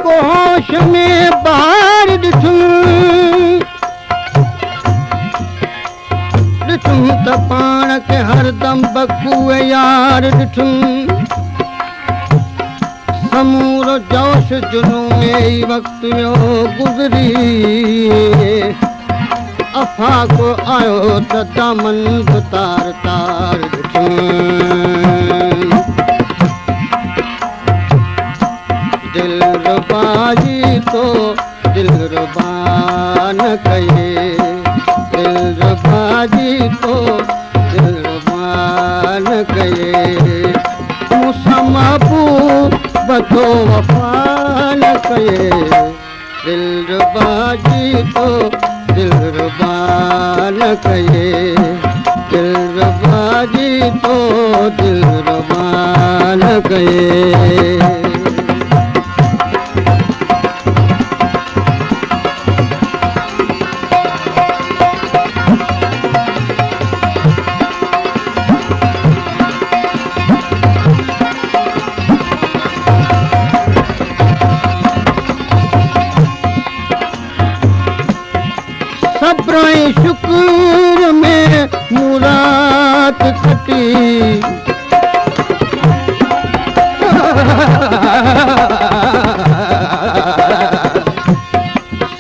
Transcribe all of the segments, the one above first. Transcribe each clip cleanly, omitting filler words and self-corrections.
होश में बाहर ॾिठुम त पाण खे हरदम बखूए यार ॾिठुम समूरो जोश जुनून ई वक़्तु वियो गुज़री अफ़ाक़ो आयो त दामन तार तार ॾिठुम दिलरुबाजी तो दिलरुबा न कये दिलरुबाजी तो दिलरुबा न कये मूंसां महबूब तो वफ़ा न कये दिलरुबाजी तो दिलरुबा न कये दिलरुबाजी तो दिलरुबा न कये शुक्र में मुराद खटी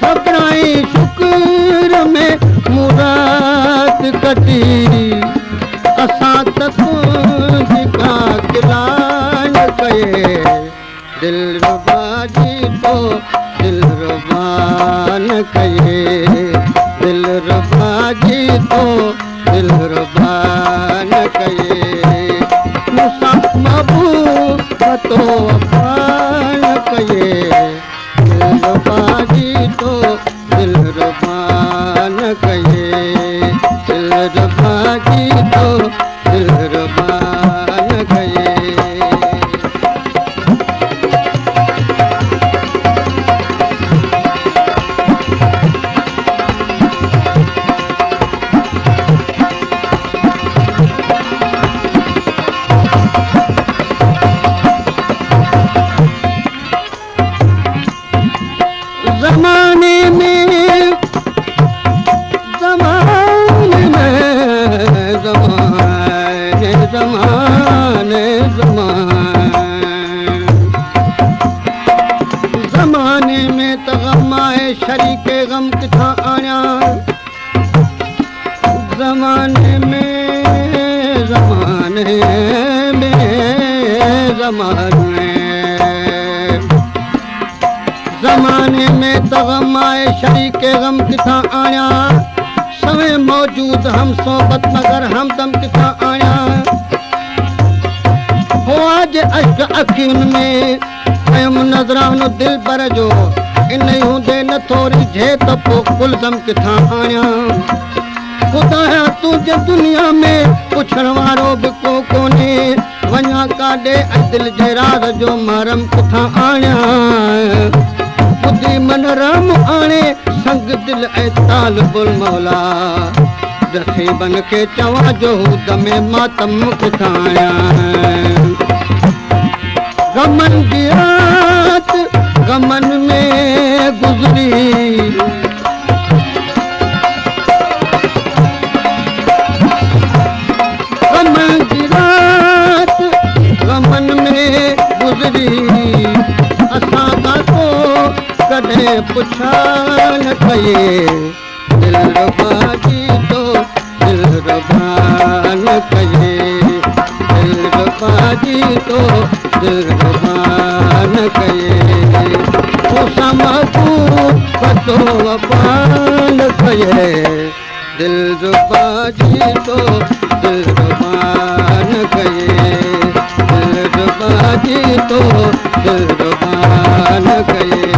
सपनाई शुक्र में मुराद कटी असां तक का गिलान कये दिलरुबाजी तो दिलरुबा न कये दिलरुबाजी तो दिलरुबा न कये मूंसां महबूब तो वफ़ा न कये दिलरुबाजी तो दिलरुबा न कये दिलरुबाजी तो दिलरुबा न कये ज़माने में त ग़म आहे शरीके ग़म किथां आणियां ज़माने में त ग़म आहे शरीके ग़म किथां आणियां सवें मौजूद हम सोबत मगर हमदम किथां आणियां हो आज अश्क अखियुनि में कयमि नज़रानो दिल भर जो इन हूंदे न थोरी झे त पोइ कुलदम किथां आणियां ख़ुदा तुंहिंजे दुनिया में पुछण वारो बि को कोन्हे वञा काॾे ऐं दिलि जे राज़ जो महरम किथां आणियां ॿुधी मन राम आणे संग दिल ऐं तालिबुल मौला रसीबन खे चवां जो हूद में मातम किथां आणियां गमन की रात गमन में गुजरी गमन की रात गमन में गुजरी असां खां को कॾहिं पुछा न कये दिलरुबाजी तो दिलरुबा न कये दिलरुबाजी तो दिलरुबा न कये मूंसां महबूब तो वफ़ा न कये दिलरुबाजी तो दिलरुबा न कये दिलरुबा बाजी तो दिलरुबान कये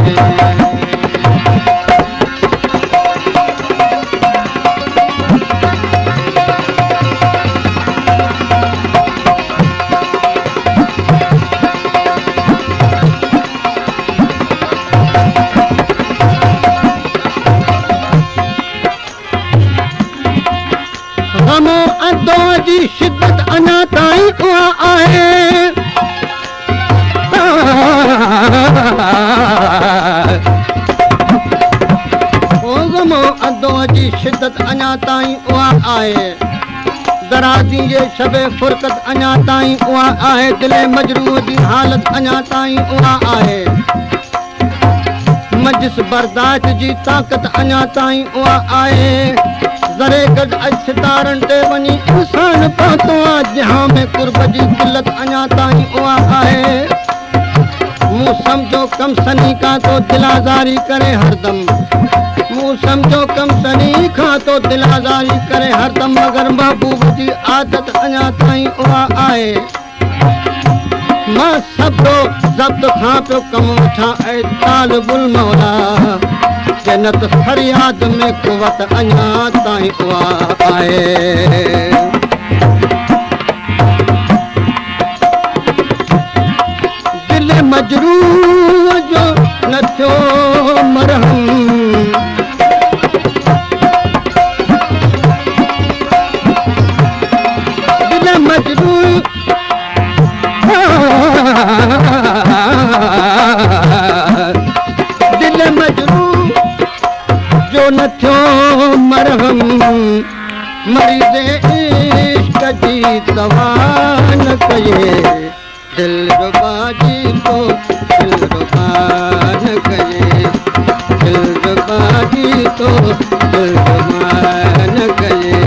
शिद्दत अञा ताईं उहा आहे अदो जी शिद्दत अञा ताईं उहा आहे दराज़ी जे शबे फुरक़त अञा ताईं उहा आहे दिले मजरूह जी हालत अञा ताईं उहा आहे मजिस बर्दाश्त जी ताक़त अञा ताईं उहा आहे ज़रे गॾु सितारनि ते वञी इंसान पहुतो आहे जहां में कुर्ब जी किलत अञा ताईं उहा आहे मूं सम्झो कम सनी खां तो दिलाज़ारी करे हरदम मूं सम्झो कम सनी खां तो दिलाज़ारी करे हरदम मगर महबूब जी आदत अञा ताईं उहा आहे मां सब्रो ज़ब्त खां पियो कम वठां ऐं तालिबुल मौला जन्नत फरियाद में कुवत अञा ताईं उहा आहे दिल मजरूह जो न थियो मरहम दिल मजरूह दिल मजरूह जो न थियो मरहम मरीज़ इश्क जी दवा न कये दिलरुबा जी तो दिलरुबा न कये दिलरुबा जी तो दिलरुबा न कये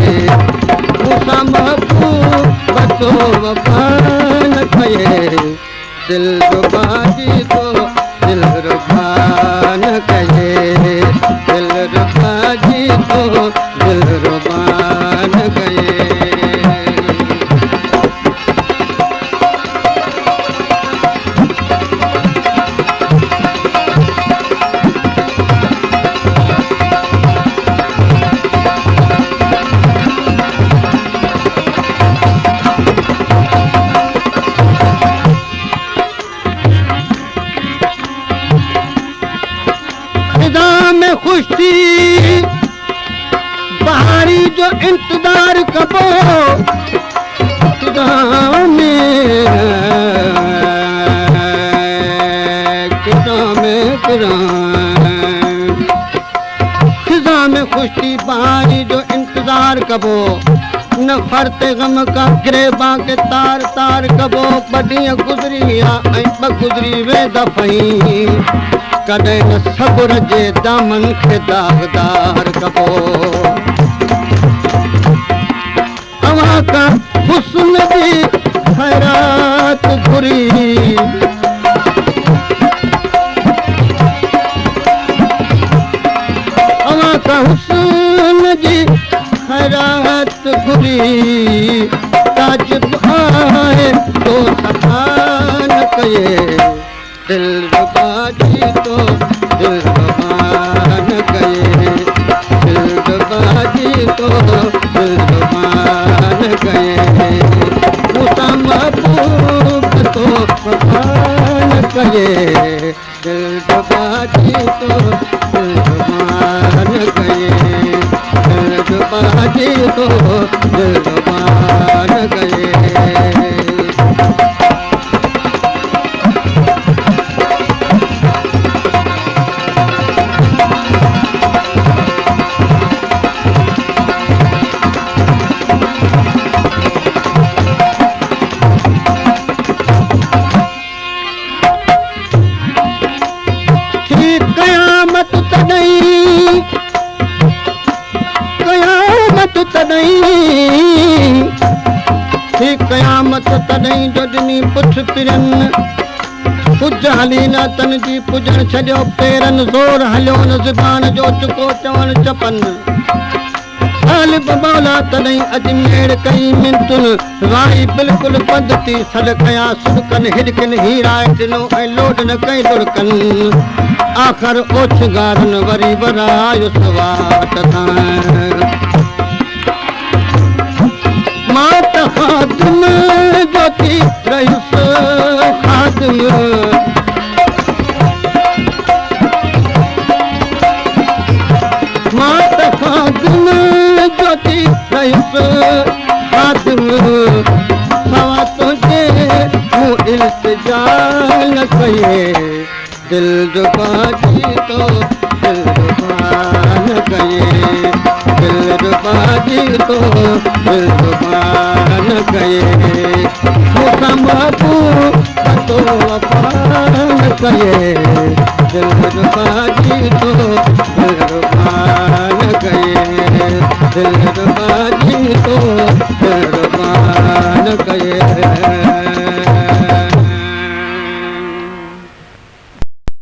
मूंसां महबूब तो वफा न कये दिलरुबा जी तो दिलरुबा न कये दिलरुबा जी तो दिलरुबा न कये खुश थी बहारी जो इंतजार कबो खिजा में खुश थी बहारी जो इंतजार कबो न फरते गम का गिरेबा के तार तार कबो बॾीअ गुज़री विया ऐं ॿ गुज़री वे दफ़ई कॾहिं न सब्र जे दामन खे दागदार कबो अवां का हुस्न जी खैरात घुरी अवां का हुस्न जी खैरात घुरी ताजिब आहे तो सफ़ा न कये दिलरुबा जी तो दिलरुबा न कये दिलरुबा जी तो दिलरुबा न कये मूंसां महबूब तो वफा न कये दिलरुबा जी तो दिलरुबा न कये दिलरुबा जी तो दिलरुबा न कये क़यामत तॾहिं जो ॾिनी पुछ पिरनि पुज हली न तन जी पुजण छॾियो पेरनि ज़ोर हलियो न ज़ुबान जो चुको चवण चपनि ग़ालिब मौला तॾहिं अजमेर कई मिंतुनि राई बिल्कुलु बंदि थी सॾ कया सुॾकनि हिॾकनि हीराए ॾिनो ऐं लोड न कई लुड़कनि आख़िर ओछगारनि वरी वरायो सवाट तां मां त ख़ातिम जो थी रहियुसि ख़ातिम मां त ख़ातिम जो थी रहियुसि ख़ातिम सवा तुंहिंजे मूं इल्तिजा न कये दिल जो बाजी तो दिल रुबान कये दिल रुबाजी तो दिल रुबान कये मूंसां महबूब तो वफ़ान कये दिल रुबाजी तो दिल रुबान कये दिल रुबाजी तो दिल रुबान कये